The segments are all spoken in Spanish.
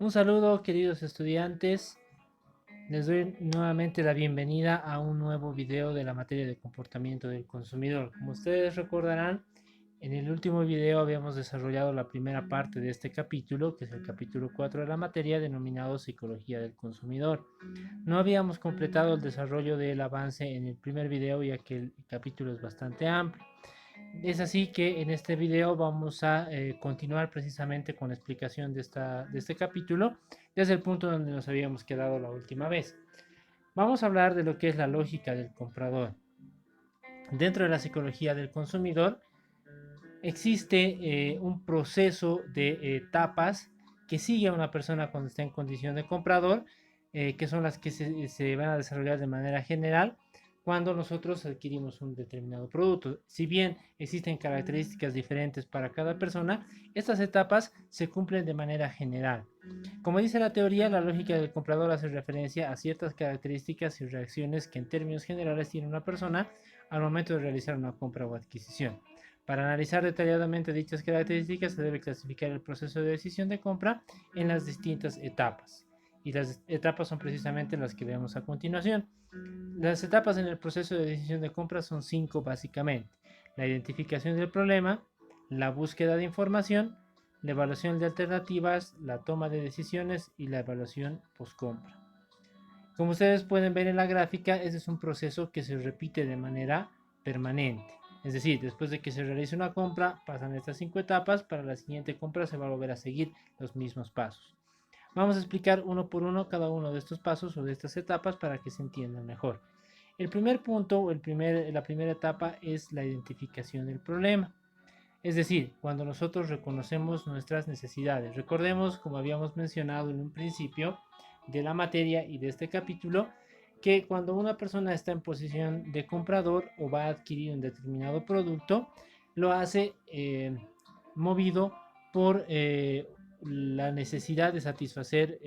Un saludo, queridos estudiantes. Les doy nuevamente la bienvenida a un nuevo video de la materia de comportamiento del consumidor. Como ustedes recordarán, en el último video habíamos desarrollado la primera parte de este capítulo, que es el capítulo 4 de la materia, denominado Psicología del Consumidor. No habíamos completado el desarrollo del avance en el primer video, ya que el capítulo es bastante amplio. Es así que en este video vamos a continuar precisamente con la explicación de este capítulo desde el punto donde nos habíamos quedado la última vez. Vamos a hablar de lo que es la lógica del comprador. Dentro de la psicología del consumidor existe un proceso de etapas que sigue a una persona cuando está en condición de comprador, que son las que se van a desarrollar de manera general cuando nosotros adquirimos un determinado producto. Si bien existen características diferentes para cada persona, estas etapas se cumplen de manera general. Como dice la teoría, la lógica del comprador hace referencia a ciertas características y reacciones que en términos generales tiene una persona al momento de realizar una compra o adquisición. Para analizar detalladamente dichas características se debe clasificar el proceso de decisión de compra en las distintas etapas. Y las etapas son precisamente las que vemos a continuación. Las etapas en el proceso de decisión de compra son 5 básicamente: la identificación del problema, la búsqueda de información, la evaluación de alternativas, la toma de decisiones y la evaluación post-compra. Como ustedes pueden ver en la gráfica, ese es un proceso que se repite de manera permanente. Es decir, después de que se realice una compra, pasan estas 5 etapas. Para la siguiente compra se va a volver a seguir los mismos pasos. Vamos a explicar uno por uno cada uno de estos pasos o de estas etapas para que se entiendan mejor. El primer punto o la primera etapa es la identificación del problema. Es decir, cuando nosotros reconocemos nuestras necesidades. Recordemos, como habíamos mencionado en un principio de la materia y de este capítulo, que cuando una persona está en posición de comprador o va a adquirir un determinado producto, lo hace movido por la necesidad de satisfacer,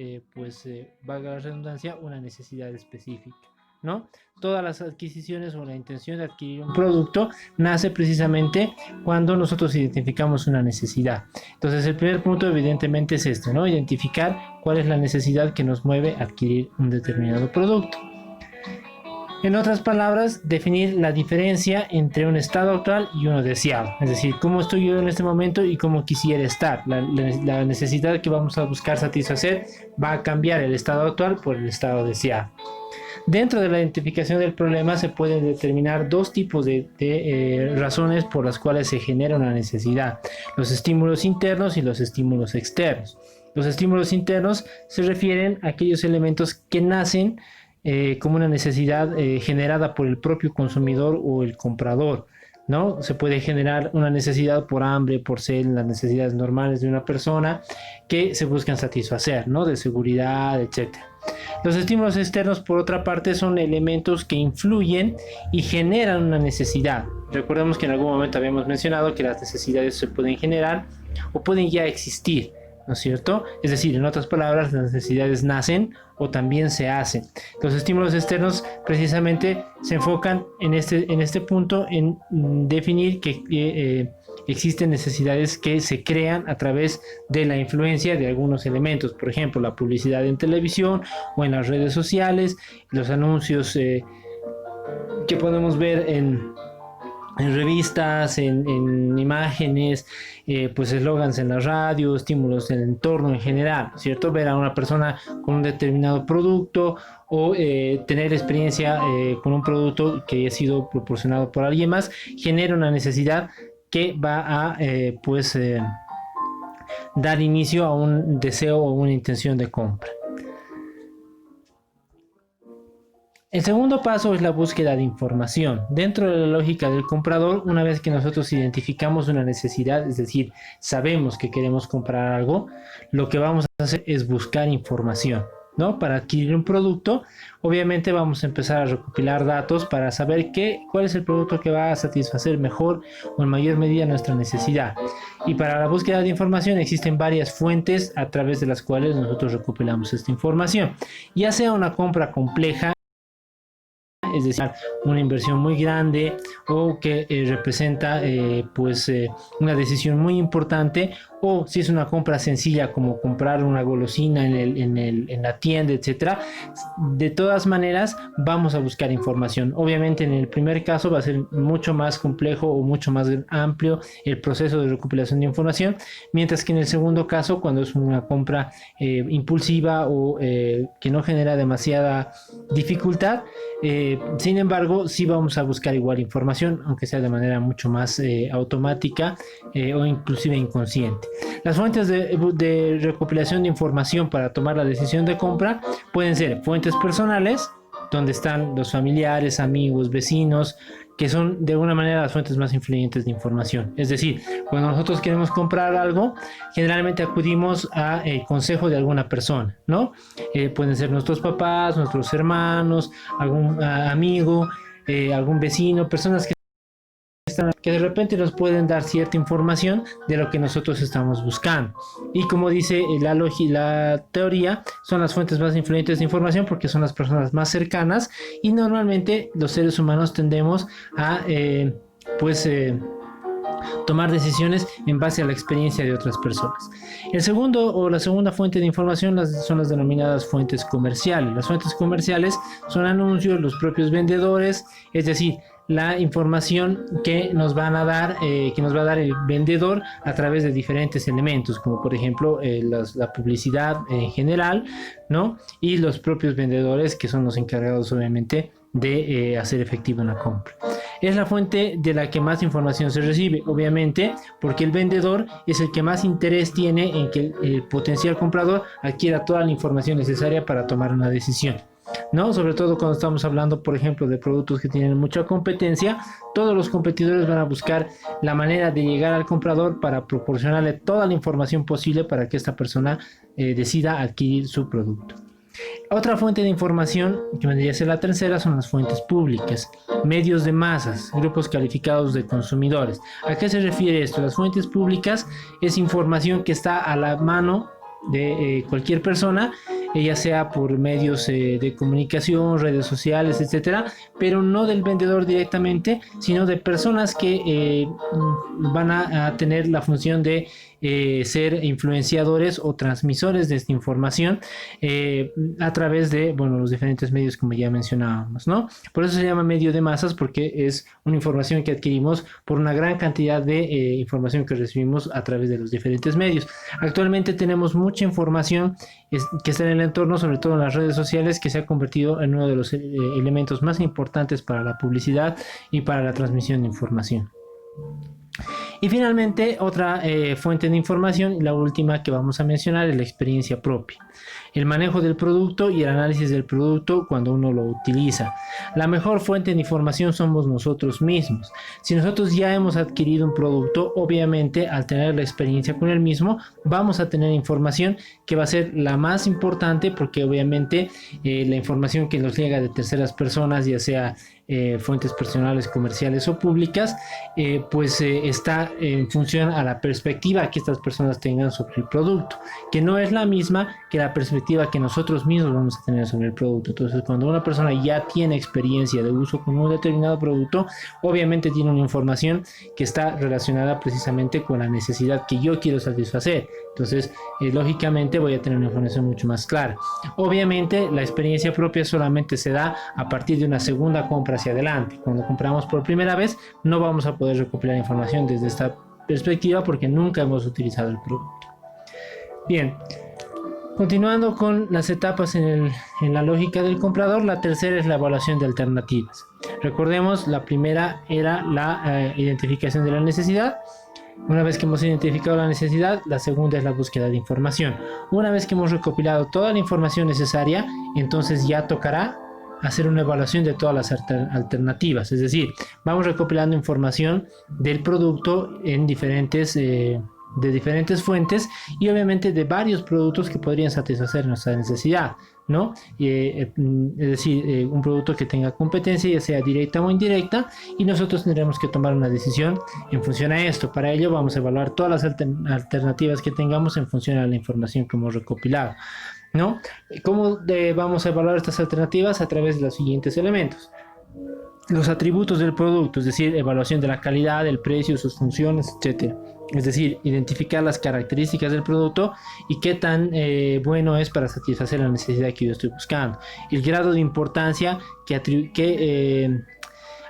valga la redundancia, una necesidad específica, ¿no? Todas las adquisiciones o la intención de adquirir un producto nace precisamente cuando nosotros identificamos una necesidad. Entonces el primer punto evidentemente es este, ¿no? Identificar cuál es la necesidad que nos mueve a adquirir un determinado producto. En otras palabras, definir la diferencia entre un estado actual y uno deseado. Es decir, cómo estoy yo en este momento y cómo quisiera estar. La necesidad que vamos a buscar satisfacer va a cambiar el estado actual por el estado deseado. Dentro de la identificación del problema se pueden determinar dos tipos de razones por las cuales se genera una necesidad: los estímulos internos y los estímulos externos. Los estímulos internos se refieren a aquellos elementos que nacen como una necesidad generada por el propio consumidor o el comprador, ¿no? Se puede generar una necesidad por hambre, por sed, las necesidades normales de una persona que se buscan satisfacer, ¿no? De seguridad, etc. Los estímulos externos, por otra parte, son elementos que influyen y generan una necesidad. Recordemos que en algún momento habíamos mencionado que las necesidades se pueden generar o pueden ya existir, ¿no es cierto? Es decir, en otras palabras, las necesidades nacen o también se hacen. Los estímulos externos precisamente se enfocan en este punto en definir que existen necesidades que se crean a través de la influencia de algunos elementos. Por ejemplo, la publicidad en televisión o en las redes sociales, los anuncios que podemos ver en revistas, en imágenes, pues eslogans en la radio, estímulos en el entorno en general, ¿cierto? Ver a una persona con un determinado producto o tener experiencia con un producto que haya sido proporcionado por alguien más, genera una necesidad que va a dar inicio a un deseo o una intención de compra. El segundo paso es la búsqueda de información. Dentro de la lógica del comprador, una vez que nosotros identificamos una necesidad, es decir, sabemos que queremos comprar algo, lo que vamos a hacer es buscar información, ¿no? Para adquirir un producto, obviamente vamos a empezar a recopilar datos para saber cuál es el producto que va a satisfacer mejor o en mayor medida nuestra necesidad. Y para la búsqueda de información existen varias fuentes a través de las cuales nosotros recopilamos esta información. Ya sea una compra compleja, es decir, una inversión muy grande o que representa una decisión muy importante, o si es una compra sencilla como comprar una golosina en la tienda, etcétera. De todas maneras vamos a buscar información. Obviamente en el primer caso va a ser mucho más complejo o mucho más amplio el proceso de recopilación de información, mientras que en el segundo caso, cuando es una compra impulsiva o que no genera demasiada dificultad, sin embargo sí vamos a buscar igual información, aunque sea de manera mucho más automática o inclusive inconsciente. Las fuentes de recopilación de información para tomar la decisión de compra pueden ser fuentes personales, donde están los familiares, amigos, vecinos, que son de alguna manera las fuentes más influyentes de información. Es decir, cuando nosotros queremos comprar algo, generalmente acudimos a consejo de alguna persona, ¿no? Pueden ser nuestros papás, nuestros hermanos, algún amigo, algún vecino, personas que de repente nos pueden dar cierta información de lo que nosotros estamos buscando. Y como dice la teoría, son las fuentes más influyentes de información porque son las personas más cercanas, y normalmente los seres humanos tendemos a tomar decisiones en base a la experiencia de otras personas. La segunda fuente de información son las denominadas fuentes comerciales. Las fuentes comerciales son anuncios, los propios vendedores, es decir, la información que nos van a dar, que nos va a dar el vendedor a través de diferentes elementos, como por ejemplo la publicidad en general, ¿no? Y los propios vendedores, que son los encargados obviamente de hacer efectiva una compra. Es la fuente de la que más información se recibe, obviamente, porque el vendedor es el que más interés tiene en que el potencial comprador adquiera toda la información necesaria para tomar una decisión, ¿no? Sobre todo cuando estamos hablando, por ejemplo, de productos que tienen mucha competencia, todos los competidores van a buscar la manera de llegar al comprador para proporcionarle toda la información posible para que esta persona decida adquirir su producto. Otra fuente de información, que vendría a ser la tercera, son las fuentes públicas, medios de masas, grupos calificados de consumidores. ¿A qué se refiere esto? Las fuentes públicas es información que está a la mano de cualquier persona, ya sea por medios de comunicación, redes sociales, etcétera, pero no del vendedor directamente, sino de personas que van a tener la función de ser influenciadores o transmisores de esta información a través de, bueno, los diferentes medios como ya mencionábamos, ¿no? Por eso se llama medio de masas, porque es una información que adquirimos por una gran cantidad de información que recibimos a través de los diferentes medios. Actualmente tenemos mucha información que está en el entorno, sobre todo en las redes sociales, que se ha convertido en uno de los elementos más importantes para la publicidad y para la transmisión de información. Y finalmente, otra fuente de información, y la última que vamos a mencionar, es la experiencia propia. El manejo del producto y el análisis del producto cuando uno lo utiliza. La mejor fuente de información somos nosotros mismos. Si nosotros ya hemos adquirido un producto, obviamente al tener la experiencia con el mismo, vamos a tener información que va a ser la más importante, porque obviamente la información que nos llega de terceras personas, ya sea fuentes personales, comerciales o públicas, está en función a la perspectiva que estas personas tengan sobre el producto, que no es la misma que la perspectiva que nosotros mismos vamos a tener sobre el producto. Entonces, cuando una persona ya tiene experiencia de uso con un determinado producto, obviamente tiene una información que está relacionada precisamente con la necesidad que yo quiero satisfacer. Entonces, lógicamente voy a tener una información mucho más clara. Obviamente, la experiencia propia solamente se da a partir de una segunda compra hacia adelante. Cuando compramos por primera vez, no vamos a poder recopilar información desde esta perspectiva porque nunca hemos utilizado el producto. Bien, continuando con las etapas en la lógica del comprador, la tercera es la evaluación de alternativas. Recordemos, la primera era la identificación de la necesidad. Una vez que hemos identificado la necesidad, la segunda es la búsqueda de información. Una vez que hemos recopilado toda la información necesaria, entonces ya tocará hacer una evaluación de todas las alternativas. Es decir, vamos recopilando información del producto en de diferentes fuentes, y obviamente de varios productos que podrían satisfacer nuestra necesidad, ¿no? Es decir, un producto que tenga competencia, ya sea directa o indirecta, y nosotros tendremos que tomar una decisión en función a esto. Para ello vamos a evaluar todas las alternativas que tengamos en función a la información que hemos recopilado, ¿no? ¿Cómo vamos a evaluar estas alternativas? A través de los siguientes elementos. los atributos del producto, es decir, evaluación de la calidad, el precio, sus funciones, etcétera. Es decir, identificar las características del producto y qué tan bueno es para satisfacer la necesidad que yo estoy buscando. El grado de importancia que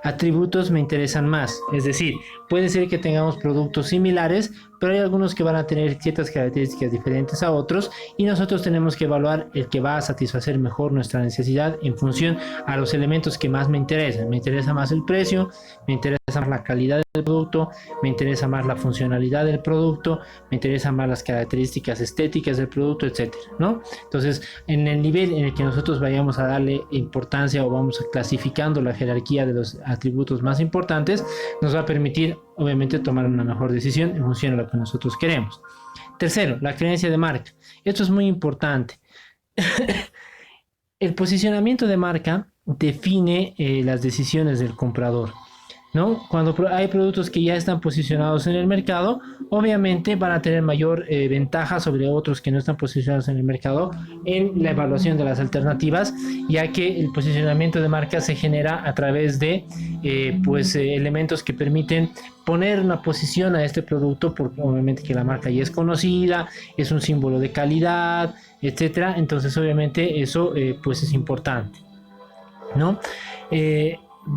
atributos me interesan más. Es decir, puede ser que tengamos productos similares, pero hay algunos que van a tener ciertas características diferentes a otros y nosotros tenemos que evaluar el que va a satisfacer mejor nuestra necesidad en función a los elementos que más me interesan. Me interesa más el precio, me interesa más la calidad del producto, me interesa más la funcionalidad del producto, me interesan más las características estéticas del producto, etcétera, ¿no? Entonces, en el nivel en el que nosotros vayamos a darle importancia o vamos clasificando la jerarquía de los atributos más importantes, nos va a permitir obviamente tomar una mejor decisión en función a lo que nosotros queremos. Tercero, la creencia de marca. Esto es muy importante. El posicionamiento de marca define las decisiones del comprador, ¿no? Cuando hay productos que ya están posicionados en el mercado, obviamente van a tener mayor ventaja sobre otros que no están posicionados en el mercado en la evaluación de las alternativas, ya que el posicionamiento de marca se genera a través de elementos que permiten poner una posición a este producto, porque obviamente que la marca ya es conocida, es un símbolo de calidad, etcétera. Entonces obviamente eso pues es importante, ¿no?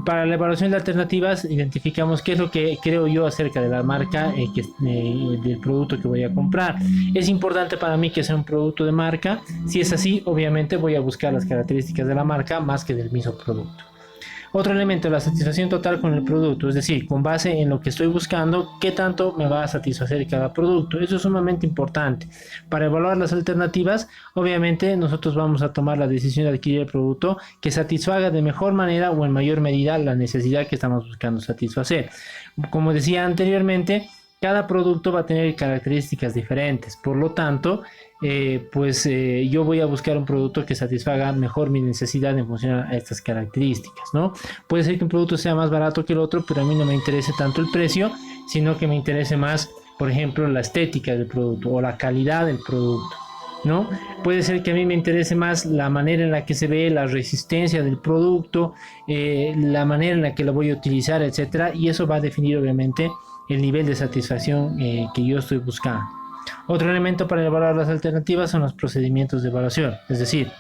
Para la evaluación de alternativas identificamos qué es lo que creo yo acerca de la marca del producto que voy a comprar. Es importante para mí que sea un producto de marca. Si es así, obviamente voy a buscar las características de la marca más que del mismo producto. Otro elemento, la satisfacción total con el producto, es decir, con base en lo que estoy buscando, qué tanto me va a satisfacer cada producto. Eso es sumamente importante. Para evaluar las alternativas, obviamente nosotros vamos a tomar la decisión de adquirir el producto que satisfaga de mejor manera o en mayor medida la necesidad que estamos buscando satisfacer. Como decía anteriormente, cada producto va a tener características diferentes, por lo tanto, yo voy a buscar un producto que satisfaga mejor mi necesidad en función a estas características, ¿no? Puede ser que un producto sea más barato que el otro, pero a mí no me interese tanto el precio, sino que me interese más, por ejemplo, la estética del producto o la calidad del producto, ¿no? Puede ser que a mí me interese más la manera en la que se ve, la resistencia del producto, la manera en la que lo voy a utilizar, etcétera, y eso va a definir obviamente el nivel de satisfacción que yo estoy buscando. Otro elemento para evaluar las alternativas son los procedimientos de evaluación, es decir,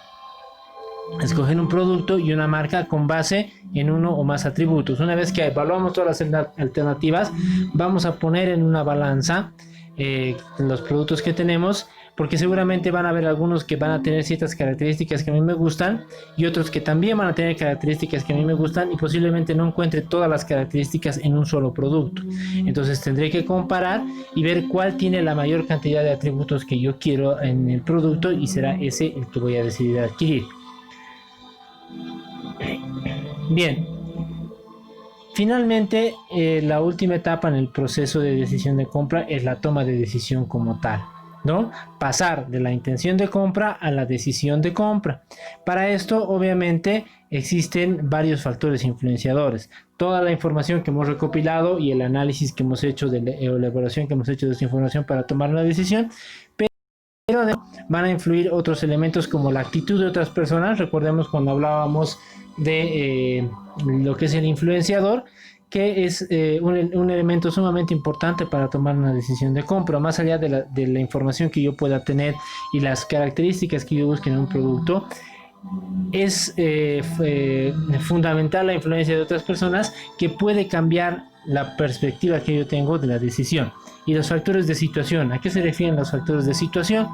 escoger un producto y una marca con base en uno o más atributos. Una vez que evaluamos todas las alternativas, vamos a poner en una balanza los productos que tenemos, porque seguramente van a haber algunos que van a tener ciertas características que a mí me gustan y otros que también van a tener características que a mí me gustan y posiblemente no encuentre todas las características en un solo producto. Entonces tendré que comparar y ver cuál tiene la mayor cantidad de atributos que yo quiero en el producto y será ese el que voy a decidir adquirir. Bien, finalmente la última etapa en el proceso de decisión de compra es la toma de decisión como tal, ¿no? Pasar de la intención de compra a la decisión de compra. Para esto, obviamente, existen varios factores influenciadores. Toda la información que hemos recopilado y el análisis que hemos hecho, o la evaluación que hemos hecho de esta información para tomar una decisión, pero van a influir otros elementos como la actitud de otras personas. Recordemos cuando hablábamos de lo que es el influenciador, que es un elemento sumamente importante para tomar una decisión de compra, más allá de la información que yo pueda tener y las características que yo busque en un producto. Es fundamental la influencia de otras personas que puede cambiar la perspectiva que yo tengo de la decisión. Y los factores de situación, ¿a qué se refieren los factores de situación?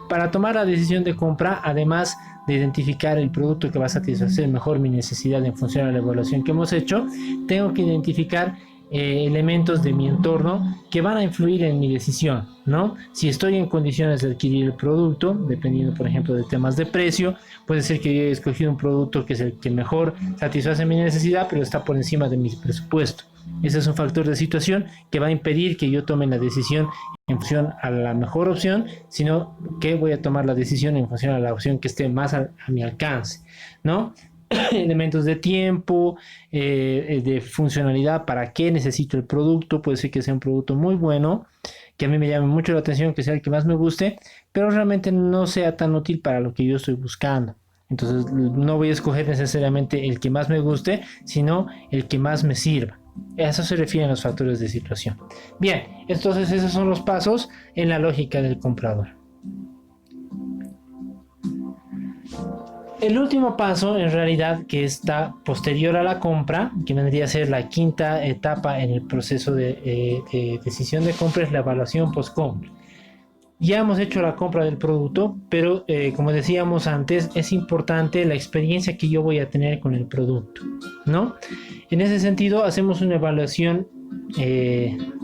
Para tomar la decisión de compra, además de identificar el producto que va a satisfacer mejor mi necesidad en función a la evaluación que hemos hecho, tengo que identificar elementos de mi entorno que van a influir en mi decisión, ¿no? Si estoy en condiciones de adquirir el producto, dependiendo por ejemplo de temas de precio, puede ser que yo haya escogido un producto que es el que mejor satisface mi necesidad, pero está por encima de mi presupuesto. Ese es un factor de situación que va a impedir que yo tome la decisión en función a la mejor opción, sino que voy a tomar la decisión en función a la opción que esté más a mi alcance, ¿no? Elementos de tiempo, de funcionalidad, para qué necesito el producto. Puede ser que sea un producto muy bueno, que a mí me llame mucho la atención, que sea el que más me guste, pero realmente no sea tan útil para lo que yo estoy buscando. Entonces no voy a escoger necesariamente el que más me guste, sino el que más me sirva. A eso se refieren los factores de situación. Bien, entonces esos son los pasos en la lógica del comprador. El último paso, en realidad, que está posterior a la compra, que vendría a ser la quinta etapa en el proceso de decisión de compra, es la evaluación post-compra. Ya hemos hecho la compra del producto, pero como decíamos antes, es importante la experiencia que yo voy a tener con el producto, ¿no? En ese sentido, hacemos una evaluación,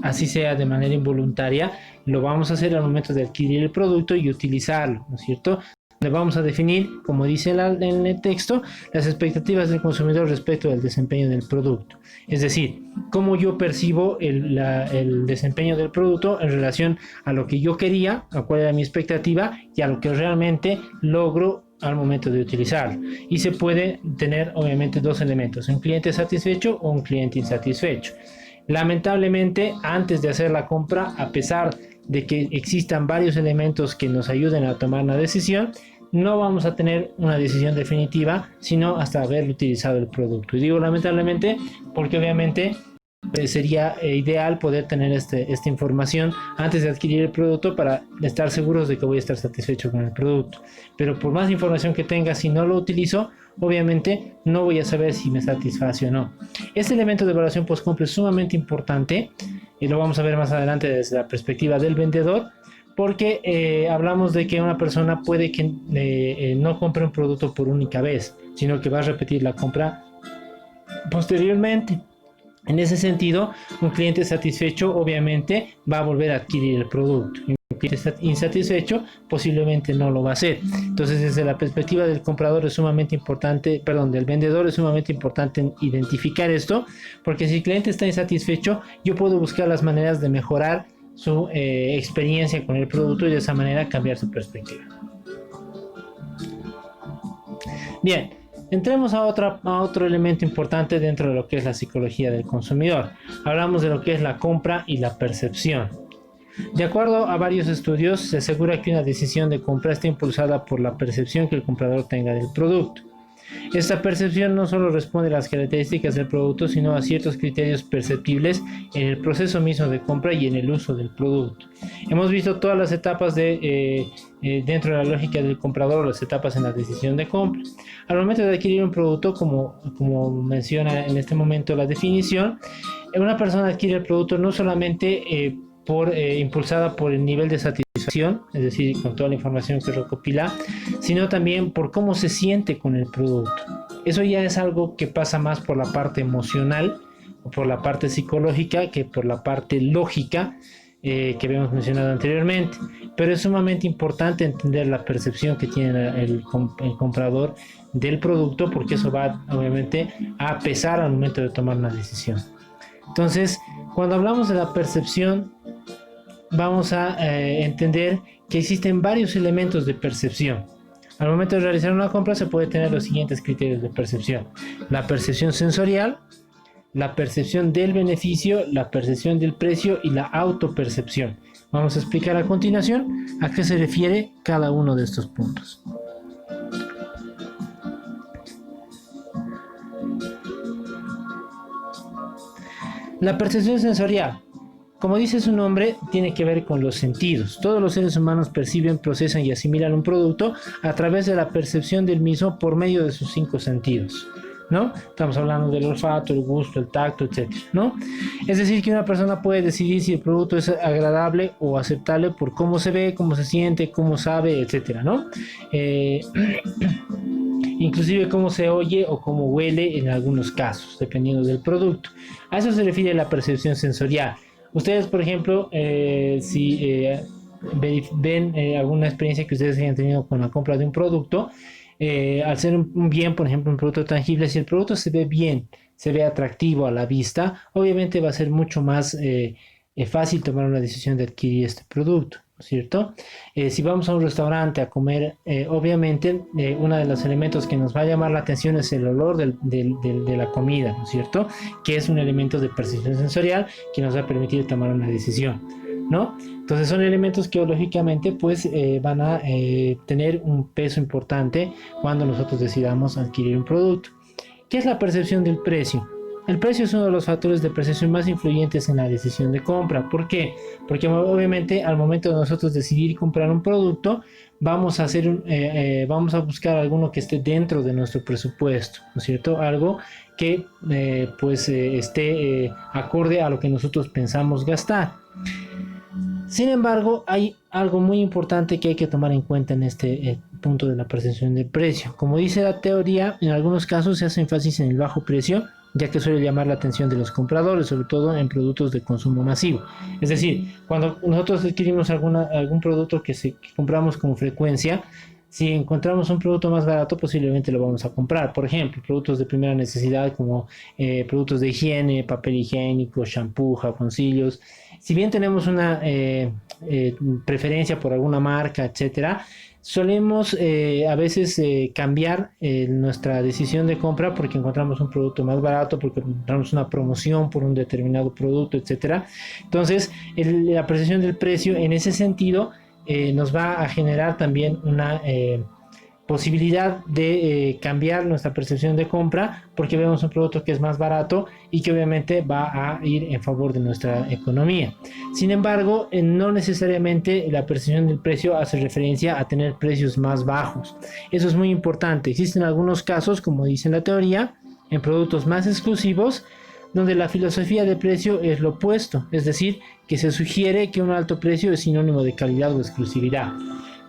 así sea de manera involuntaria, lo vamos a hacer al momento de adquirir el producto y utilizarlo, ¿no es cierto? Le vamos a definir, como dice en el texto, las expectativas del consumidor respecto al desempeño del producto. Es decir, cómo yo percibo el desempeño del producto en relación a lo que yo quería, a cuál era mi expectativa y a lo que realmente logro al momento de utilizarlo. Y se puede tener obviamente dos elementos, un cliente satisfecho o un cliente insatisfecho. Lamentablemente, antes de hacer la compra, a pesar de que existan varios elementos que nos ayuden a tomar una decisión, no vamos a tener una decisión definitiva, sino hasta haber utilizado el producto. Y digo lamentablemente porque obviamente sería ideal poder tener esta información antes de adquirir el producto para estar seguros de que voy a estar satisfecho con el producto. Pero por más información que tenga, si no lo utilizo, obviamente no voy a saber si me satisface o no. Este elemento de evaluación post-compra es sumamente importante y lo vamos a ver más adelante desde la perspectiva del vendedor, porque hablamos de que una persona puede que no compre un producto por única vez, sino que va a repetir la compra posteriormente. En ese sentido, un cliente satisfecho obviamente va a volver a adquirir el producto. Un cliente insatisfecho posiblemente no lo va a hacer. Entonces, desde la perspectiva del comprador es sumamente importante, del vendedor es sumamente importante identificar esto, porque si el cliente está insatisfecho, yo puedo buscar las maneras de mejorar su experiencia con el producto y de esa manera cambiar su perspectiva. Bien. Entremos a otro elemento importante dentro de lo que es la psicología del consumidor. Hablamos de lo que es la compra y la percepción. De acuerdo a varios estudios, se asegura que una decisión de compra está impulsada por la percepción que el comprador tenga del producto. Esta percepción no solo responde a las características del producto, sino a ciertos criterios perceptibles en el proceso mismo de compra y en el uso del producto. Hemos visto todas las etapas dentro de la lógica del comprador, las etapas en la decisión de compra. Al momento de adquirir un producto, como menciona en este momento la definición, una persona adquiere el producto no solamente impulsada por el nivel de satisfacción, es decir, con toda la información que recopila, sino también por cómo se siente con el producto. Eso ya es algo que pasa más por la parte emocional o por la parte psicológica que por la parte lógica que habíamos mencionado anteriormente. Pero es sumamente importante entender la percepción que tiene el comprador del producto, porque eso va obviamente a pesar al momento de tomar una decisión. Entonces, cuando hablamos de la percepción, vamos a entender que existen varios elementos de percepción. Al momento de realizar una compra se puede tener los siguientes criterios de percepción: la percepción sensorial, la percepción del beneficio, la percepción del precio y la autopercepción. Vamos a explicar a continuación a qué se refiere cada uno de estos puntos. La percepción sensorial, como dice su nombre, tiene que ver con los sentidos. Todos los seres humanos perciben, procesan y asimilan un producto a través de la percepción del mismo por medio de sus 5 sentidos, ¿no? Estamos hablando del olfato, el gusto, el tacto, etc., ¿no? Es decir, que una persona puede decidir si el producto es agradable o aceptable por cómo se ve, cómo se siente, cómo sabe, etc., ¿no? Inclusive cómo se oye o cómo huele en algunos casos, dependiendo del producto. A eso se refiere la percepción sensorial. Ustedes, por ejemplo, si ven alguna experiencia que ustedes hayan tenido con la compra de un producto, al ser un bien, por ejemplo, un producto tangible, si el producto se ve bien, se ve atractivo a la vista, obviamente va a ser mucho más fácil tomar una decisión de adquirir este producto, ¿no es cierto? Si vamos a un restaurante a comer, obviamente uno de los elementos que nos va a llamar la atención es el olor de la comida, ¿no es cierto? Que es un elemento de percepción sensorial que nos va a permitir tomar una decisión. ¿no? Entonces son elementos que lógicamente pues van a tener un peso importante cuando nosotros decidamos adquirir un producto. ¿Qué es la percepción del precio? El precio es uno de los factores de percepción más influyentes en la decisión de compra. ¿Por qué? Porque obviamente al momento de nosotros decidir comprar un producto, vamos a vamos a buscar alguno que esté dentro de nuestro presupuesto, ¿no es cierto? Algo que esté acorde a lo que nosotros pensamos gastar. Sin embargo, hay algo muy importante que hay que tomar en cuenta en este punto de la percepción del precio. Como dice la teoría, en algunos casos se hace énfasis en el bajo precio, ya que suele llamar la atención de los compradores, sobre todo en productos de consumo masivo. Es decir, cuando nosotros adquirimos algún producto que compramos con frecuencia, si encontramos un producto más barato, posiblemente lo vamos a comprar. Por ejemplo, productos de primera necesidad como productos de higiene, papel higiénico, shampoo, jaboncillos. Si bien tenemos una preferencia por alguna marca, etcétera, solemos a veces cambiar nuestra decisión de compra porque encontramos un producto más barato, porque encontramos una promoción por un determinado producto, etcétera. Entonces, la percepción del precio en ese sentido nos va a generar también una posibilidad de cambiar nuestra percepción de compra porque vemos un producto que es más barato y que obviamente va a ir en favor de nuestra economía. Sin embargo, no necesariamente la percepción del precio hace referencia a tener precios más bajos. Eso es muy importante. Existen algunos casos, como dice la teoría, en productos más exclusivos, donde la filosofía de precio es lo opuesto, es decir, que se sugiere que un alto precio es sinónimo de calidad o exclusividad.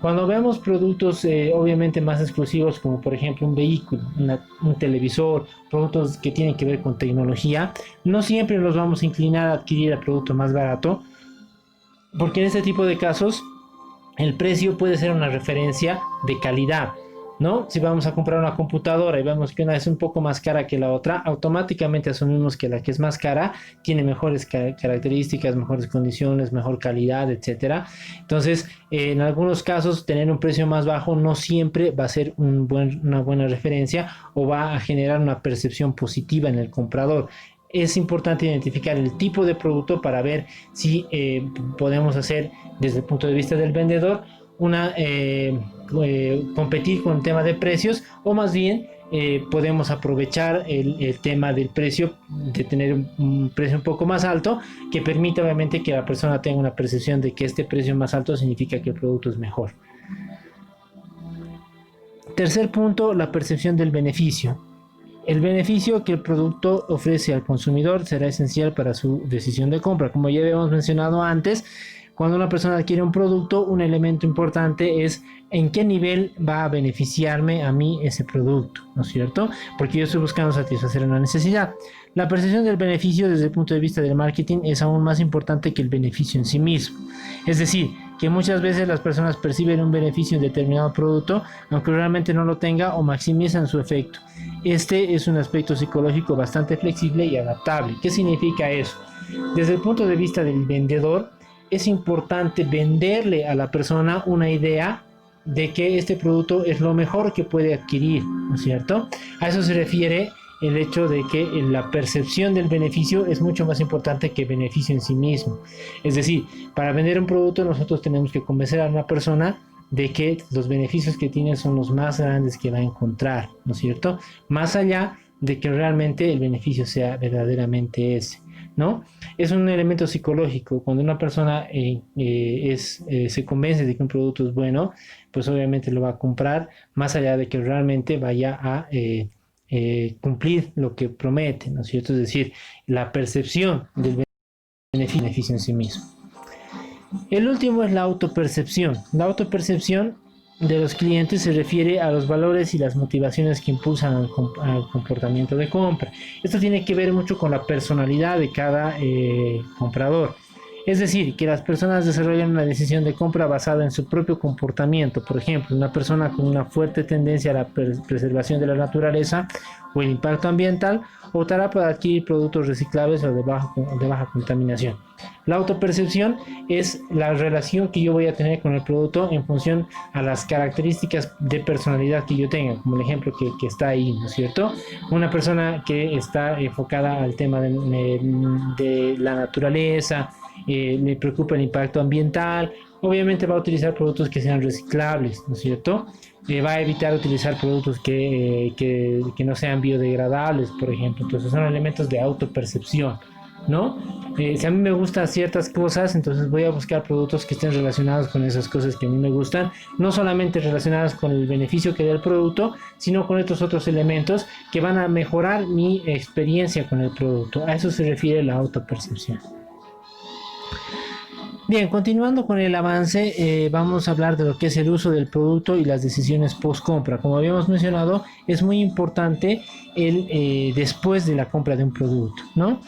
Cuando vemos productos obviamente más exclusivos, como por ejemplo un vehículo, un televisor, productos que tienen que ver con tecnología, no siempre nos vamos a inclinar a adquirir el producto más barato, porque en este tipo de casos el precio puede ser una referencia de calidad, ¿no? Si vamos a comprar una computadora y vemos que una es un poco más cara que la otra, automáticamente asumimos que la que es más cara tiene mejores características, mejores condiciones, mejor calidad, etcétera. Entonces, en algunos casos, tener un precio más bajo no siempre va a ser una buena referencia o va a generar una percepción positiva en el comprador. Es importante identificar el tipo de producto para ver si podemos hacer desde el punto de vista del vendedor competir con el tema de precios, o más bien podemos aprovechar el tema del precio, de tener un precio un poco más alto, que permite obviamente que la persona tenga una percepción de que este precio más alto significa que el producto es mejor. Tercer punto, la percepción del beneficio. El beneficio que el producto ofrece al consumidor será esencial para su decisión de compra. Como ya habíamos mencionado antes, cuando una persona adquiere un producto, un elemento importante es en qué nivel va a beneficiarme a mí ese producto, ¿no es cierto? Porque yo estoy buscando satisfacer una necesidad. La percepción del beneficio desde el punto de vista del marketing es aún más importante que el beneficio en sí mismo. Es decir, que muchas veces las personas perciben un beneficio en determinado producto, aunque realmente no lo tenga, o maximizan su efecto. Este es un aspecto psicológico bastante flexible y adaptable. ¿Qué significa eso? Desde el punto de vista del vendedor, es importante venderle a la persona una idea de que este producto es lo mejor que puede adquirir, ¿no es cierto? A eso se refiere el hecho de que la percepción del beneficio es mucho más importante que el beneficio en sí mismo. Es decir, para vender un producto nosotros tenemos que convencer a una persona de que los beneficios que tiene son los más grandes que va a encontrar, ¿no es cierto? Más allá de que realmente el beneficio sea verdaderamente ese, ¿no? Es un elemento psicológico. Cuando una persona se convence de que un producto es bueno, pues obviamente lo va a comprar, más allá de que realmente vaya a cumplir lo que promete, ¿no es cierto? Es decir, la percepción del beneficio en sí mismo. El último es la autopercepción. La autopercepción de los clientes se refiere a los valores y las motivaciones que impulsan al comportamiento de compra. Esto tiene que ver mucho con la personalidad de cada comprador. Es decir, que las personas desarrollan una decisión de compra basada en su propio comportamiento. Por ejemplo, una persona con una fuerte tendencia a la preservación de la naturaleza o el impacto ambiental optará por adquirir productos reciclables o de baja contaminación. La autopercepción es la relación que yo voy a tener con el producto en función a las características de personalidad que yo tenga, como el ejemplo que está ahí, ¿no es cierto? Una persona que está enfocada al tema de la naturaleza, le preocupa el impacto ambiental, obviamente va a utilizar productos que sean reciclables, ¿no es cierto? Va a evitar utilizar productos que no sean biodegradables, por ejemplo. Entonces son elementos de autopercepción, ¿no? Si a mí me gustan ciertas cosas, entonces voy a buscar productos que estén relacionados con esas cosas que a mí me gustan, no solamente relacionadas con el beneficio que da el producto, sino con estos otros elementos que van a mejorar mi experiencia con el producto. A eso se refiere la autopercepción. Bien, continuando con el avance, vamos a hablar de lo que es el uso del producto y las decisiones post compra. Como habíamos mencionado, es muy importante el después de la compra de un producto, ¿no?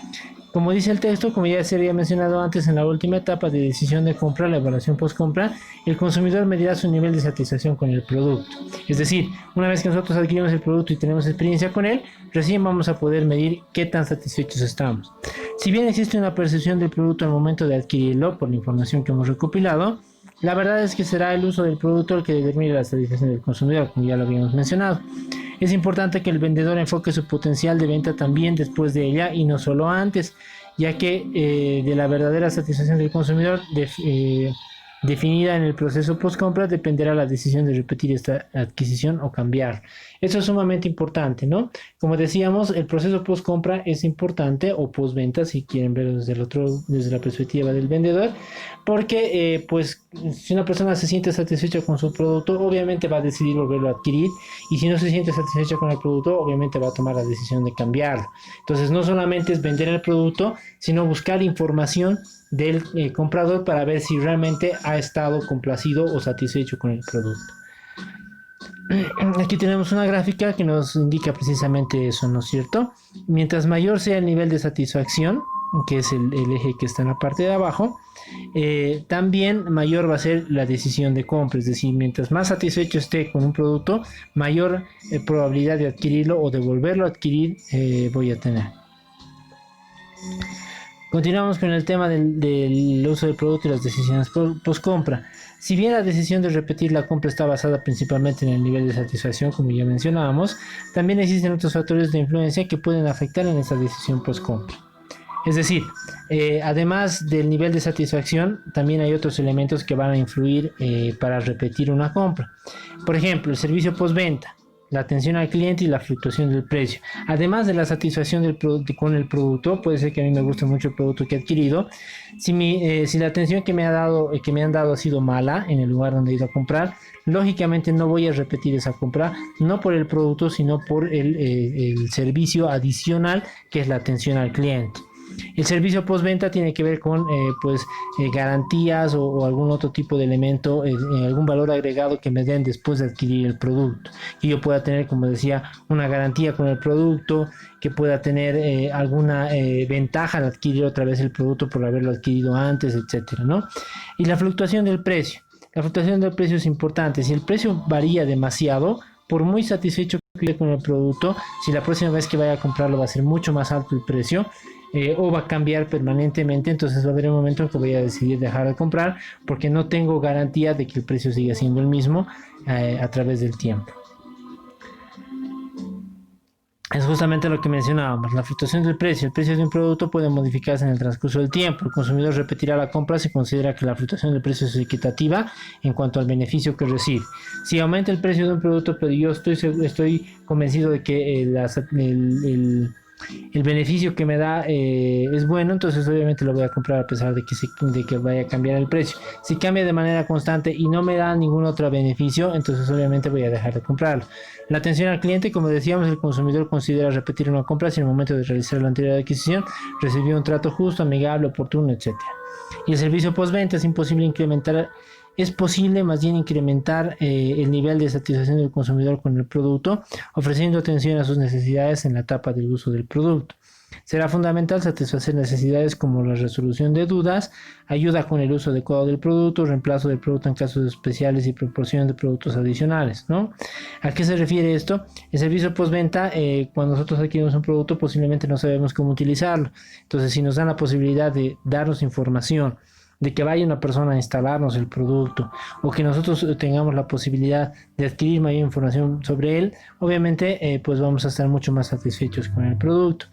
Como dice el texto, como ya se había mencionado antes, en la última etapa de decisión de compra, la evaluación post-compra, el consumidor medirá su nivel de satisfacción con el producto. Es decir, una vez que nosotros adquirimos el producto y tenemos experiencia con él, recién vamos a poder medir qué tan satisfechos estamos. Si bien existe una percepción del producto al momento de adquirirlo, por la información que hemos recopilado, la verdad es que será el uso del producto el que determine la satisfacción del consumidor, como ya lo habíamos mencionado. Es importante que el vendedor enfoque su potencial de venta también después de ella y no solo antes, ya que de la verdadera satisfacción del consumidor definida en el proceso post-compra dependerá la decisión de repetir esta adquisición o cambiar. Eso es sumamente importante, ¿no? Como decíamos, el proceso post-compra es importante, o post-venta, si quieren verlo desde la perspectiva del vendedor, porque pues si una persona se siente satisfecha con su producto, obviamente va a decidir volverlo a adquirir, y si no se siente satisfecha con el producto, obviamente va a tomar la decisión de cambiarlo. Entonces no solamente es vender el producto, sino buscar información del comprador para ver si realmente ha estado complacido o satisfecho con el producto. Aquí tenemos una gráfica que nos indica precisamente eso, ¿no es cierto? Mientras mayor sea el nivel de satisfacción, que es el eje que está en la parte de abajo, también mayor va a ser la decisión de compra. Es decir, mientras más satisfecho esté con un producto, mayor probabilidad de adquirirlo o de volverlo a adquirir voy a tener. Continuamos con el tema del uso del producto y las decisiones post-compra. Si bien la decisión de repetir la compra está basada principalmente en el nivel de satisfacción, como ya mencionábamos, también existen otros factores de influencia que pueden afectar en esta decisión post-compra. Es decir, además del nivel de satisfacción, también hay otros elementos que van a influir para repetir una compra. Por ejemplo, el servicio postventa, la atención al cliente y la fluctuación del precio. Además de la satisfacción con el producto, puede ser que a mí me guste mucho el producto que he adquirido. Si la atención que me han dado ha sido mala en el lugar donde he ido a comprar, lógicamente no voy a repetir esa compra, no por el producto, sino por el servicio adicional que es la atención al cliente. El servicio postventa tiene que ver con garantías o algún otro tipo de elemento, algún valor agregado que me den después de adquirir el producto. Que yo pueda tener, como decía, una garantía con el producto, que pueda tener alguna ventaja al adquirir otra vez el producto por haberlo adquirido antes, etcétera, ¿no? Y la fluctuación del precio. La fluctuación del precio es importante. Si el precio varía demasiado, por muy satisfecho que esté con el producto, si la próxima vez que vaya a comprarlo va a ser mucho más alto el precio, o va a cambiar permanentemente, entonces va a haber un momento en que voy a decidir dejar de comprar porque no tengo garantía de que el precio siga siendo el mismo a través del tiempo. Es justamente lo que mencionábamos, la fluctuación del precio. El precio de un producto puede modificarse en el transcurso del tiempo. El consumidor repetirá la compra si considera que la fluctuación del precio es equitativa en cuanto al beneficio que recibe. Si aumenta el precio de un producto, pero yo estoy convencido de que el beneficio que me da es bueno, entonces obviamente lo voy a comprar a pesar de que vaya a cambiar el precio. Si cambia de manera constante y no me da ningún otro beneficio, entonces obviamente voy a dejar de comprarlo. La atención al cliente, como decíamos, el consumidor considera repetir una compra si en el momento de realizar la anterior adquisición recibió un trato justo, amigable, oportuno, etc. Y el servicio postventa es posible más bien incrementar el nivel de satisfacción del consumidor con el producto, ofreciendo atención a sus necesidades en la etapa del uso del producto. Será fundamental satisfacer necesidades como la resolución de dudas, ayuda con el uso adecuado del producto, reemplazo del producto en casos especiales y proporción de productos adicionales, ¿no? ¿A qué se refiere esto? El servicio postventa, cuando nosotros adquirimos un producto, posiblemente no sabemos cómo utilizarlo. Entonces, si nos dan la posibilidad de darnos información, de que vaya una persona a instalarnos el producto o que nosotros tengamos la posibilidad de adquirir mayor información sobre él, obviamente pues vamos a estar mucho más satisfechos con el producto.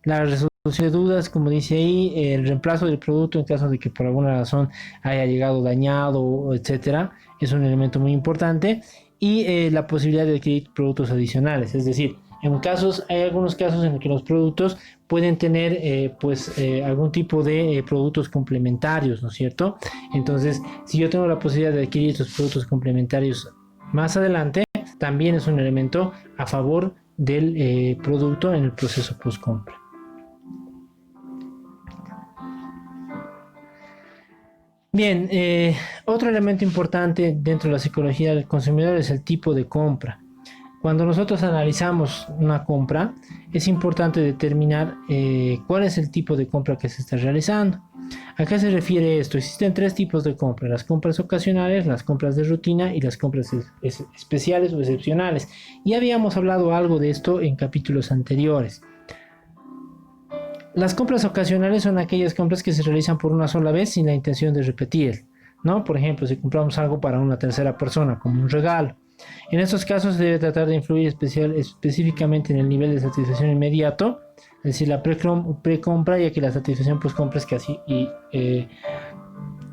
La resolución de dudas, como dice ahí, el reemplazo del producto en caso de que por alguna razón haya llegado dañado, etcétera, es un elemento muy importante. Y la posibilidad de adquirir productos adicionales, es decir, hay algunos casos en los que los productos pueden tener algún tipo de productos complementarios, ¿no es cierto? Entonces, si yo tengo la posibilidad de adquirir estos productos complementarios más adelante, también es un elemento a favor del producto en el proceso post-compra. Bien, otro elemento importante dentro de la psicología del consumidor es el tipo de compra. Cuando nosotros analizamos una compra, es importante determinar cuál es el tipo de compra que se está realizando. ¿A qué se refiere esto? Existen tres tipos de compra: las compras ocasionales, las compras de rutina y las compras especiales o excepcionales. Y habíamos hablado algo de esto en capítulos anteriores. Las compras ocasionales son aquellas compras que se realizan por una sola vez sin la intención de repetir, ¿no? Por ejemplo, si compramos algo para una tercera persona, como un regalo. En estos casos se debe tratar de influir específicamente en el nivel de satisfacción inmediato, es decir, la pre-compra, ya que la satisfacción post-compra es casi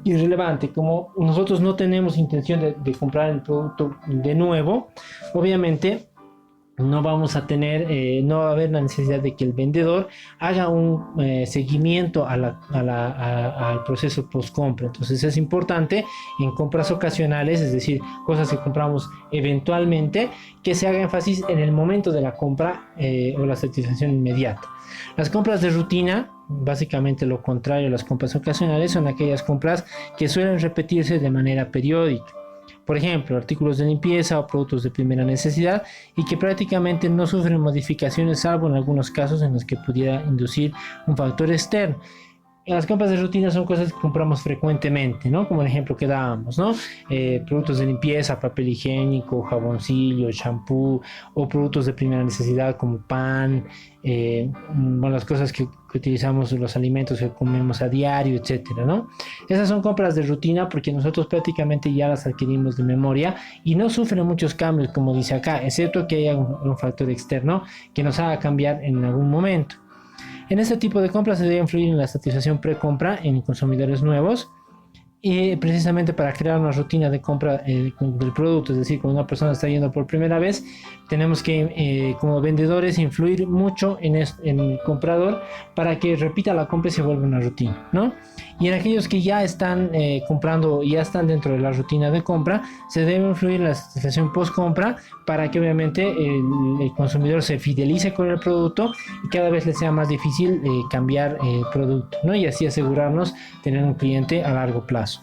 irrelevante. Como nosotros no tenemos intención de comprar el producto de nuevo, obviamente no vamos a tener, no va a haber la necesidad de que el vendedor haga un seguimiento al proceso post-compra. Entonces es importante en compras ocasionales, es decir, cosas que compramos eventualmente, que se haga énfasis en el momento de la compra o la satisfacción inmediata. Las compras de rutina, básicamente lo contrario a las compras ocasionales, son aquellas compras que suelen repetirse de manera periódica. Por ejemplo, artículos de limpieza o productos de primera necesidad, y que prácticamente no sufren modificaciones salvo en algunos casos en los que pudiera inducir un factor externo. Las compras de rutina son cosas que compramos frecuentemente, ¿no? Como el ejemplo que dábamos, ¿no? Productos de limpieza, papel higiénico, jaboncillo, shampoo, o productos de primera necesidad como pan, las cosas que utilizamos, los alimentos que comemos a diario, etcétera, ¿no? Esas son compras de rutina porque nosotros prácticamente ya las adquirimos de memoria y no sufren muchos cambios, como dice acá, excepto que haya un factor externo que nos haga cambiar en algún momento. En este tipo de compras se debe influir en la satisfacción pre-compra en consumidores nuevos, precisamente para crear una rutina de compra del producto. Es decir, cuando una persona está yendo por primera vez, tenemos que como vendedores influir mucho en el comprador para que repita la compra y se vuelva una rutina, ¿no? Y en aquellos que ya están comprando y ya están dentro de la rutina de compra, se debe influir en la satisfacción post compra para que obviamente el consumidor se fidelice con el producto y cada vez le sea más difícil cambiar el producto, ¿no? Y así asegurarnos tener un cliente a largo plazo.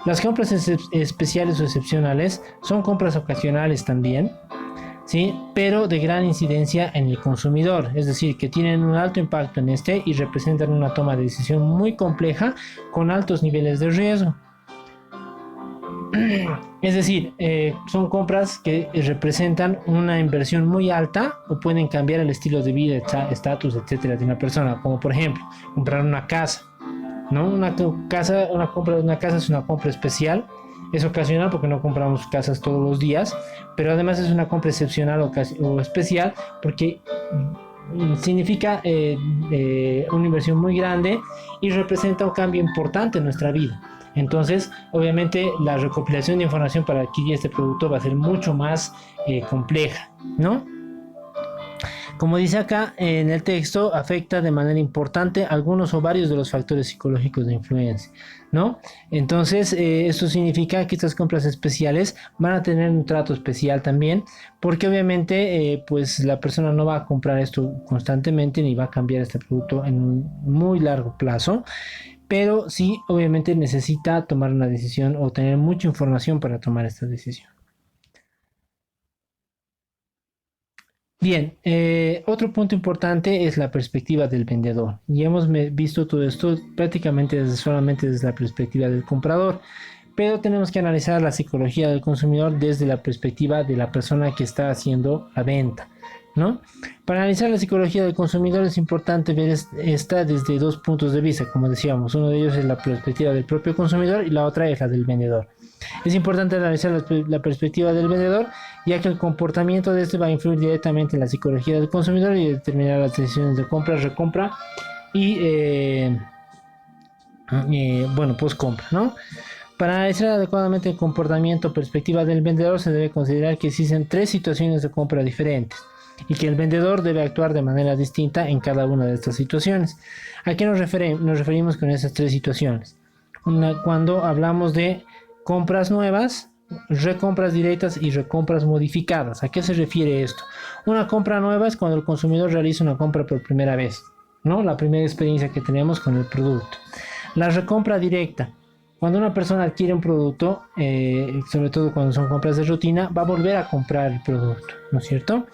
Las compras especiales o excepcionales son compras ocasionales también, ¿sí? Pero de gran incidencia en el consumidor, es decir, que tienen un alto impacto en este y representan una toma de decisión muy compleja con altos niveles de riesgo. Es decir, son compras que representan una inversión muy alta o pueden cambiar el estilo de vida, estatus, etcétera, de una persona, como por ejemplo comprar una casa, ¿no? Una compra de una casa es una compra especial. Es ocasional porque no compramos casas todos los días, pero además es una compra excepcional o especial porque significa una inversión muy grande y representa un cambio importante en nuestra vida. Entonces, obviamente, la recopilación de información para adquirir este producto va a ser mucho más compleja, ¿no? Como dice acá en el texto, afecta de manera importante algunos o varios de los factores psicológicos de influencia, ¿no? Entonces, esto significa que estas compras especiales van a tener un trato especial también, porque obviamente, pues la persona no va a comprar esto constantemente ni va a cambiar este producto en un muy largo plazo, pero sí, obviamente necesita tomar una decisión o tener mucha información para tomar esta decisión. Bien, otro punto importante es la perspectiva del vendedor. Y hemos visto todo esto prácticamente solamente desde la perspectiva del comprador, pero tenemos que analizar la psicología del consumidor desde la perspectiva de la persona que está haciendo la venta, ¿no? Para analizar la psicología del consumidor es importante ver esta desde dos puntos de vista, como decíamos. Uno de ellos es la perspectiva del propio consumidor y la otra es la del vendedor. Es importante analizar la perspectiva del vendedor, ya que el comportamiento de este va a influir directamente en la psicología del consumidor y determinar las decisiones de compra, recompra y bueno, post compra, ¿no? Para analizar adecuadamente el comportamiento o perspectiva del vendedor se debe considerar que existen 3 situaciones de compra diferentes y que el vendedor debe actuar de manera distinta en cada una de estas situaciones. ¿A qué nos referimos con esas 3 situaciones? Cuando hablamos de compras nuevas, recompras directas y recompras modificadas. ¿A qué se refiere esto? Una compra nueva es cuando el consumidor realiza una compra por primera vez, ¿no? La primera experiencia que tenemos con el producto. La recompra directa, cuando una persona adquiere un producto, sobre todo cuando son compras de rutina, va a volver a comprar el producto, ¿no es cierto?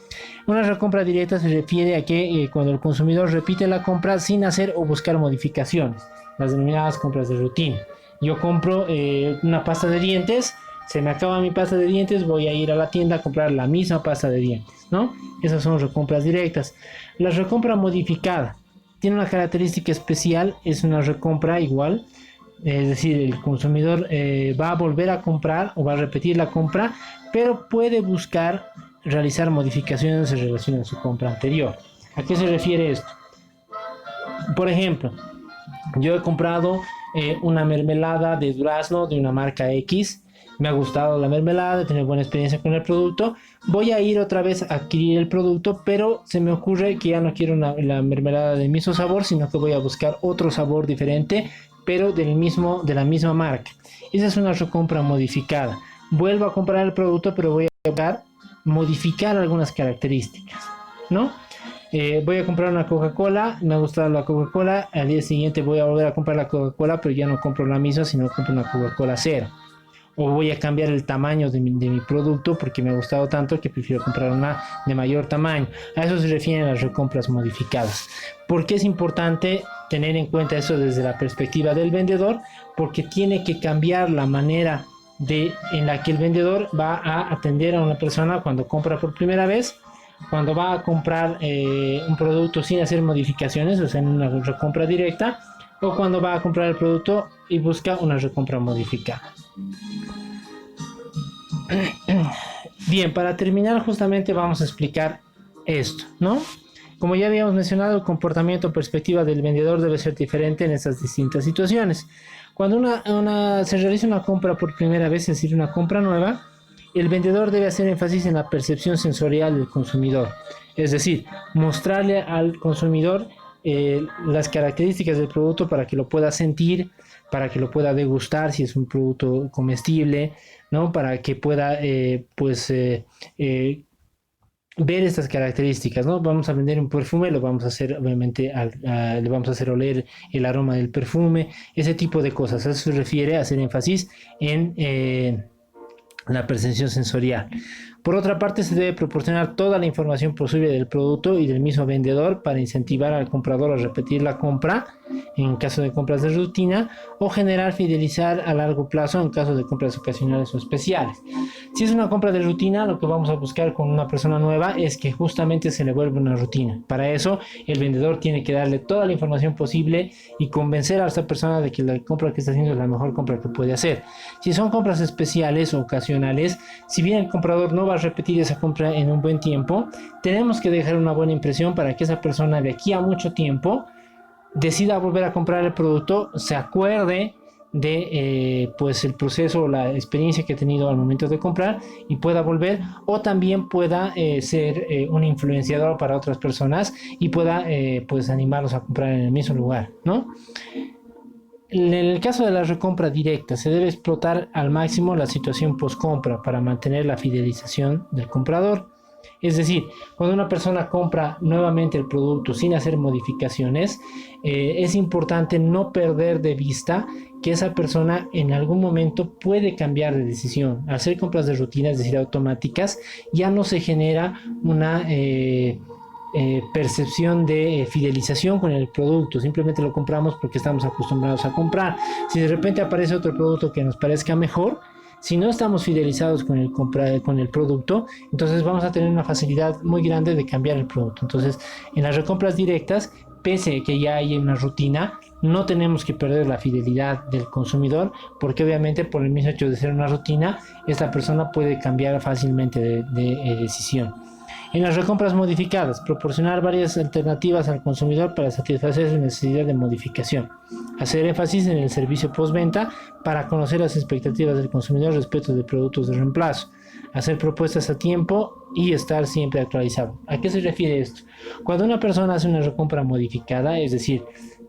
Una recompra directa se refiere a que cuando el consumidor repite la compra sin hacer o buscar modificaciones, las denominadas compras de rutina. Yo compro una pasta de dientes, se me acaba mi pasta de dientes, voy a ir a la tienda a comprar la misma pasta de dientes, ¿no? Esas son recompras directas. La recompra modificada tiene una característica especial, es una recompra igual, es decir, el consumidor va a volver a comprar o va a repetir la compra, pero puede buscar realizar modificaciones en relación a su compra anterior. ¿A qué se refiere esto? Por ejemplo, yo he comprado una mermelada de durazno de una marca X. Me ha gustado la mermelada, he tenido buena experiencia con el producto. Voy a ir otra vez a adquirir el producto, pero se me ocurre que ya no quiero la mermelada del mismo sabor, sino que voy a buscar otro sabor diferente, pero de la misma marca. Esa es una recompra modificada. Vuelvo a comprar el producto, pero voy a modificar algunas características, ¿no? Voy a comprar una Coca-Cola, me ha gustado la Coca-Cola, al día siguiente voy a volver a comprar la Coca-Cola, pero ya no compro la misma, sino compro una Coca-Cola cero. O voy a cambiar el tamaño de mi producto porque me ha gustado tanto que prefiero comprar una de mayor tamaño. A eso se refieren las recompras modificadas. ¿Por qué es importante tener en cuenta eso desde la perspectiva del vendedor? Porque tiene que cambiar la manera en la que el vendedor va a atender a una persona cuando compra por primera vez, cuando va a comprar un producto sin hacer modificaciones, o sea, en una recompra directa, o cuando va a comprar el producto y busca una recompra modificada. Bien, para terminar justamente vamos a explicar esto, ¿no? Como ya habíamos mencionado, el comportamiento o perspectiva del vendedor debe ser diferente en esas distintas situaciones. Cuando se realiza una compra por primera vez, es decir, una compra nueva, el vendedor debe hacer énfasis en la percepción sensorial del consumidor. Es decir, mostrarle al consumidor las características del producto para que lo pueda sentir, para que lo pueda degustar si es un producto comestible, ¿no? Para que pueda ver estas características, ¿no? Vamos a vender un perfume, lo vamos a hacer, obviamente, le vamos a hacer oler el aroma del perfume, ese tipo de cosas. Eso se refiere a hacer énfasis en la percepción sensorial. Por otra parte, se debe proporcionar toda la información posible del producto y del mismo vendedor para incentivar al comprador a repetir la compra en caso de compras de rutina o fidelizar a largo plazo en caso de compras ocasionales o especiales. Si es una compra de rutina, lo que vamos a buscar con una persona nueva es que justamente se le vuelva una rutina. Para eso, el vendedor tiene que darle toda la información posible y convencer a esta persona de que la compra que está haciendo es la mejor compra que puede hacer. Si son compras especiales o ocasionales, si bien el comprador no va a repetir esa compra en un buen tiempo, tenemos que dejar una buena impresión para que esa persona de aquí a mucho tiempo decida volver a comprar el producto, se acuerde de el proceso o la experiencia que ha tenido al momento de comprar y pueda volver, o también pueda ser un influenciador para otras personas y pueda animarlos a comprar en el mismo lugar, ¿no? En el caso de la recompra directa, se debe explotar al máximo la situación post-compra para mantener la fidelización del comprador. Es decir, cuando una persona compra nuevamente el producto sin hacer modificaciones, es importante no perder de vista que esa persona en algún momento puede cambiar de decisión. Al hacer compras de rutina, es decir, automáticas, ya no se genera una percepción de fidelización con el producto. Simplemente lo compramos porque estamos acostumbrados a comprar. Si de repente aparece otro producto que nos parezca mejor, si no estamos fidelizados con el producto, entonces vamos a tener una facilidad muy grande de cambiar el producto. Entonces, en las recompras directas, pese a que ya hay una rutina, no tenemos que perder la fidelidad del consumidor, porque obviamente por el mismo hecho de ser una rutina, esta persona puede cambiar fácilmente de decisión. En las recompras modificadas, proporcionar varias alternativas al consumidor para satisfacer su necesidad de modificación. Hacer énfasis en el servicio postventa para conocer las expectativas del consumidor respecto de productos de reemplazo. Hacer propuestas a tiempo y estar siempre actualizado. ¿A qué se refiere esto? Cuando una persona hace una recompra modificada, es decir,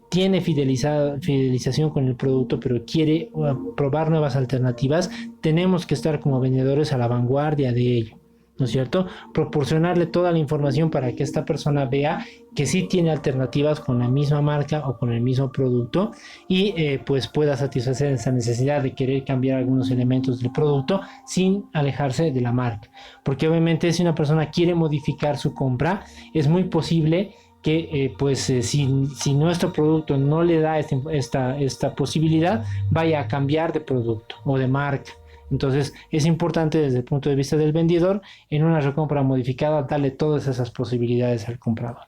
tiene fidelización con el producto, pero quiere probar nuevas alternativas, tenemos que estar como vendedores a la vanguardia de ello, ¿no es cierto? Proporcionarle toda la información para que esta persona vea que sí tiene alternativas con la misma marca o con el mismo producto y pues pueda satisfacer esa necesidad de querer cambiar algunos elementos del producto sin alejarse de la marca. Porque obviamente si una persona quiere modificar su compra, es muy posible que si nuestro producto no le da esta posibilidad, vaya a cambiar de producto o de marca. Entonces es importante desde el punto de vista del vendedor, en una recompra modificada, darle todas esas posibilidades al comprador.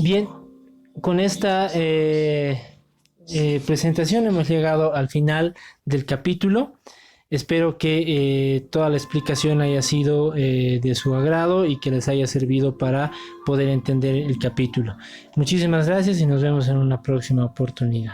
Bien, con esta presentación hemos llegado al final del capítulo. Espero que toda la explicación haya sido de su agrado y que les haya servido para poder entender el capítulo. Muchísimas gracias y nos vemos en una próxima oportunidad.